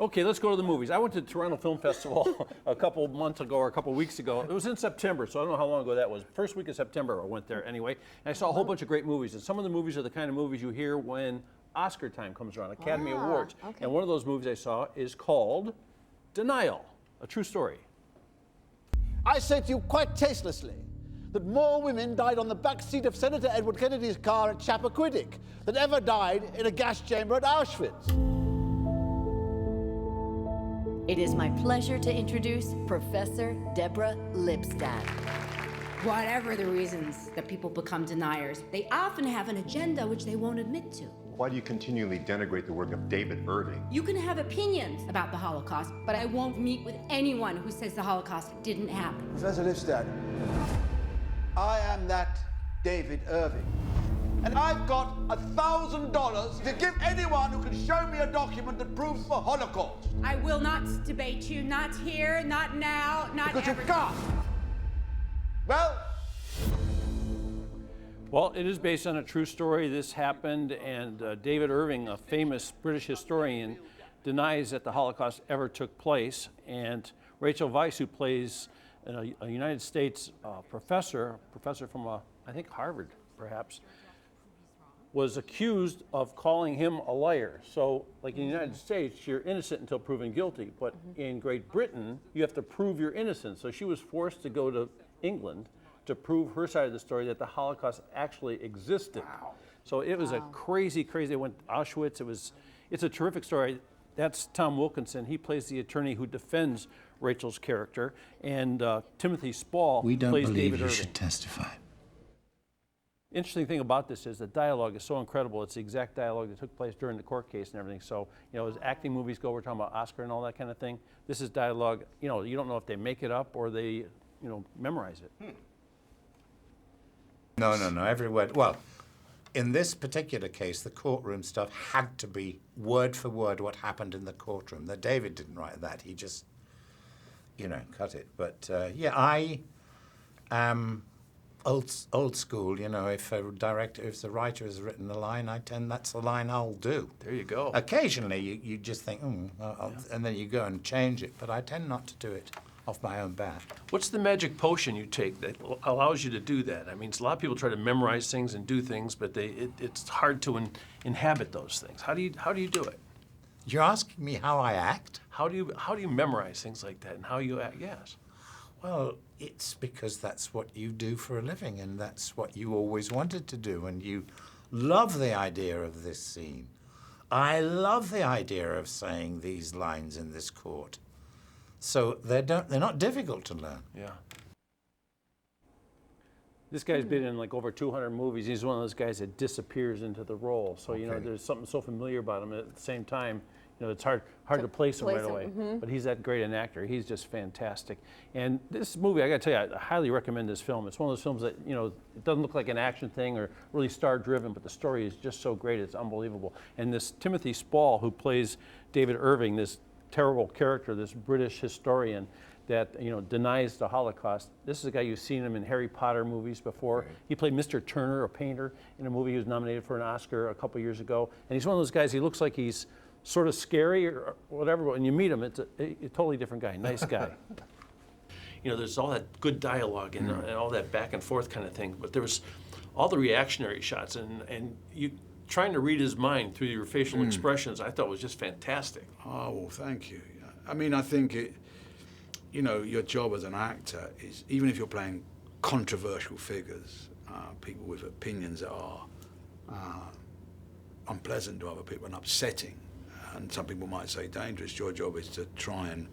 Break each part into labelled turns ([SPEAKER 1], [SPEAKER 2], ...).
[SPEAKER 1] Okay, let's go to the movies. I went to the Toronto Film Festival a couple months ago or a couple weeks ago. It was in September, so I don't know how long ago that was. First week of September I went there anyway. And I saw a whole bunch of great movies. And some of the movies are the kind of movies you hear when Oscar time comes around, Academy Awards.
[SPEAKER 2] Okay.
[SPEAKER 1] And one of those movies I saw is called Denial, a true story.
[SPEAKER 3] I say to you quite tastelessly that more women died on the back seat of Senator Edward Kennedy's car at Chappaquiddick than ever died in a gas chamber at Auschwitz.
[SPEAKER 2] It is my pleasure to introduce Professor Deborah Lipstadt.
[SPEAKER 4] Whatever the reasons that people become deniers, they often have an agenda which they won't admit to.
[SPEAKER 5] Why do you continually denigrate the work of David Irving?
[SPEAKER 4] You can have opinions about the Holocaust, but I won't meet with anyone who says the Holocaust didn't happen.
[SPEAKER 3] Professor Lipstadt, I am that David Irving. And I've got $1,000 to give anyone who can show me a document that proves the Holocaust.
[SPEAKER 4] I will not debate you, not here, not now, not
[SPEAKER 3] Because
[SPEAKER 4] ever.
[SPEAKER 3] you can't.
[SPEAKER 1] Well, it is based on a true story. This happened, and David Irving, a famous British historian, denies that the Holocaust ever took place. And Rachel Weisz, who plays a United States professor from, I think, Harvard, perhaps, was accused of calling him a liar. So, like in the United States, you're innocent until proven guilty. But in Great Britain, you have to prove your innocence. So she was forced to go to England to prove her side of the story, that the Holocaust actually existed. Wow. So it was a crazy, crazy. They went to Auschwitz. It's a terrific story. That's Tom Wilkinson. He plays the attorney who defends Rachel's character, and Timothy Spall
[SPEAKER 6] We don't
[SPEAKER 1] plays
[SPEAKER 6] believe
[SPEAKER 1] David
[SPEAKER 6] you
[SPEAKER 1] Irving.
[SPEAKER 6] should testify.
[SPEAKER 1] Interesting thing about this is the dialogue is so incredible. It's the exact dialogue that took place during the court case and everything. So, as acting movies go, we're talking about Oscar and all that kind of thing. This is dialogue, you don't know if they make it up or they, memorize it.
[SPEAKER 6] No, every word. Well, in this particular case, the courtroom stuff had to be word for word what happened in the courtroom. That David didn't write that. He just, cut it. But, I am old school, if if the writer has written a line, that's the line I'll do.
[SPEAKER 1] There you go.
[SPEAKER 6] Occasionally, you just think, and then you go and change it, but I tend not to do it off my own bat.
[SPEAKER 1] What's the magic potion you take that allows you to do that? I mean, a lot of people try to memorize things and do things, but it's hard to inhabit those things. How do you do it?
[SPEAKER 6] You're asking me how I act?
[SPEAKER 1] How do you memorize things like that and how you act? Yes.
[SPEAKER 6] Well, it's because that's what you do for a living, and that's what you always wanted to do, and you love the idea of this scene. I love the idea of saying these lines in this court. So they're not difficult to learn.
[SPEAKER 1] Yeah. This guy's been in like over 200 movies. He's one of those guys that disappears into the role. So there's something so familiar about him. At the same time, it's hard to place him right away. But he's that great an actor. He's just fantastic. And this movie, I got to tell you, I highly recommend this film. It's one of those films that it doesn't look like an action thing or really star-driven, but the story is just so great. It's unbelievable. And this Timothy Spall, who plays David Irving, this terrible character, this British historian that denies the Holocaust. This is a guy you've seen him in Harry Potter movies before. Right. He played Mr. Turner, a painter, in a movie he was nominated for an Oscar a couple years ago. And he's one of those guys. He looks like he's sort of scary or whatever. But when you meet him, it's a totally different guy. Nice guy. There's all that good dialogue and all that back and forth kind of thing. But there was all the reactionary shots and you. Trying to read his mind through your facial expressions, I thought was just fantastic.
[SPEAKER 7] Oh, well, thank you. I mean, I think your job as an actor is, even if you're playing controversial figures, people with opinions that are unpleasant to other people and upsetting, and some people might say dangerous, your job is to try and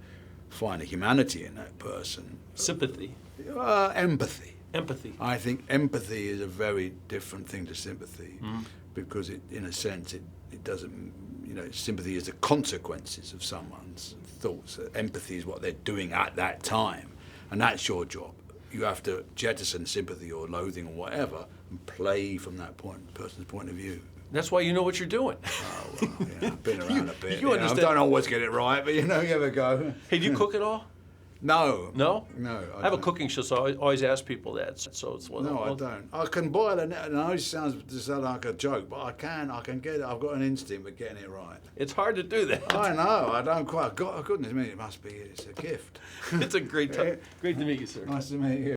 [SPEAKER 7] find a humanity in that person.
[SPEAKER 1] Sympathy.
[SPEAKER 7] Empathy.
[SPEAKER 1] Empathy.
[SPEAKER 7] I think empathy is a very different thing to sympathy. Because in a sense, it doesn't, sympathy is the consequences of someone's thoughts. Empathy is what they're doing at that time, and that's your job. You have to jettison sympathy or loathing or whatever and play from that person's point of view.
[SPEAKER 1] That's why you know what you're doing.
[SPEAKER 7] Oh, well, I've been around a bit.
[SPEAKER 1] You understand.
[SPEAKER 7] I don't always get it right, but you have a go.
[SPEAKER 1] Hey, do you cook at all?
[SPEAKER 7] No.
[SPEAKER 1] No?
[SPEAKER 7] No.
[SPEAKER 1] I have a
[SPEAKER 7] don't.
[SPEAKER 1] cooking show, so I always ask people that. So it's one.
[SPEAKER 7] No, I don't. I can boil an egg, and I know it sounds like a joke, but I can get it. I've got an instinct of getting it right.
[SPEAKER 1] It's hard to do that.
[SPEAKER 7] I know. I don't quite. God, goodness me, it's a gift.
[SPEAKER 1] It's a great time. Great to meet you, sir.
[SPEAKER 7] Nice to meet you.